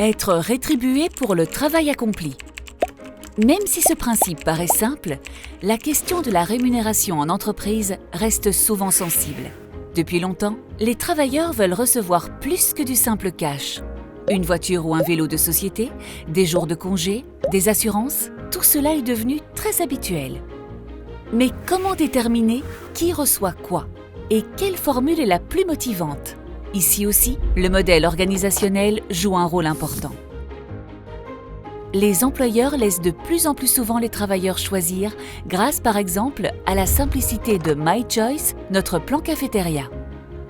Être rétribué pour le travail accompli. Même si ce principe paraît simple, la question de la rémunération en entreprise reste souvent sensible. Depuis longtemps, les travailleurs veulent recevoir plus que du simple cash. Une voiture ou un vélo de société, des jours de congé, des assurances, tout cela est devenu très habituel. Mais comment déterminer qui reçoit quoi et quelle formule est la plus motivante? Ici aussi, le modèle organisationnel joue un rôle important. Les employeurs laissent de plus en plus souvent les travailleurs choisir grâce par exemple à la simplicité de My Choice, notre plan cafétéria.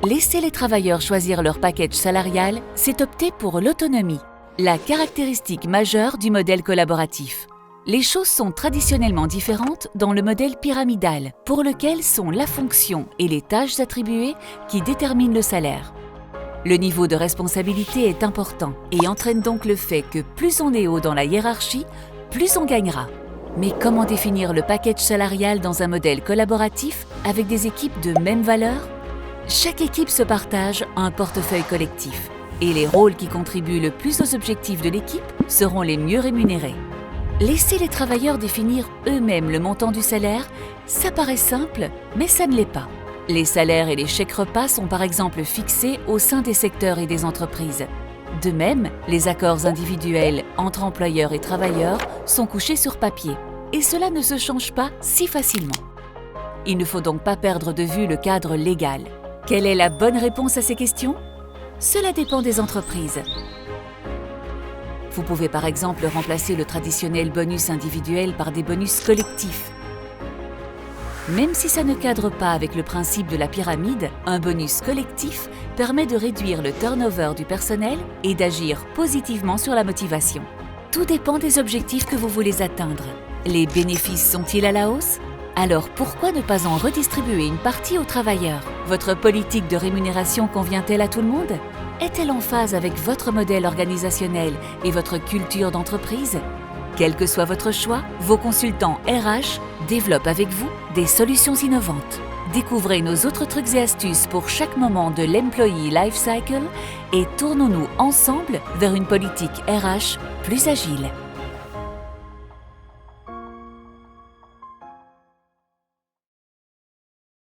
Laisser les travailleurs choisir leur package salarial, c'est opter pour l'autonomie, la caractéristique majeure du modèle collaboratif. Les choses sont traditionnellement différentes dans le modèle pyramidal, pour lequel sont la fonction et les tâches attribuées qui déterminent le salaire. Le niveau de responsabilité est important et entraîne donc le fait que plus on est haut dans la hiérarchie, plus on gagnera. Mais comment définir le package salarial dans un modèle collaboratif avec des équipes de même valeur? Chaque équipe se partage un portefeuille collectif et les rôles qui contribuent le plus aux objectifs de l'équipe seront les mieux rémunérés. Laisser les travailleurs définir eux-mêmes le montant du salaire, ça paraît simple, mais ça ne l'est pas. Les salaires et les chèques repas sont par exemple fixés au sein des secteurs et des entreprises. De même, les accords individuels entre employeurs et travailleurs sont couchés sur papier. Et cela ne se change pas si facilement. Il ne faut donc pas perdre de vue le cadre légal. Quelle est la bonne réponse à ces questions? Cela dépend des entreprises. Vous pouvez par exemple remplacer le traditionnel bonus individuel par des bonus collectifs. Même si ça ne cadre pas avec le principe de la pyramide, un bonus collectif permet de réduire le turnover du personnel et d'agir positivement sur la motivation. Tout dépend des objectifs que vous voulez atteindre. Les bénéfices sont-ils à la hausse? Alors pourquoi ne pas en redistribuer une partie aux travailleurs? Votre politique de rémunération convient-elle à tout le monde? Est-elle en phase avec votre modèle organisationnel et votre culture d'entreprise? Quel que soit votre choix, vos consultants RH développent avec vous des solutions innovantes. Découvrez nos autres trucs et astuces pour chaque moment de l'Employee Life Cycle et tournons-nous ensemble vers une politique RH plus agile.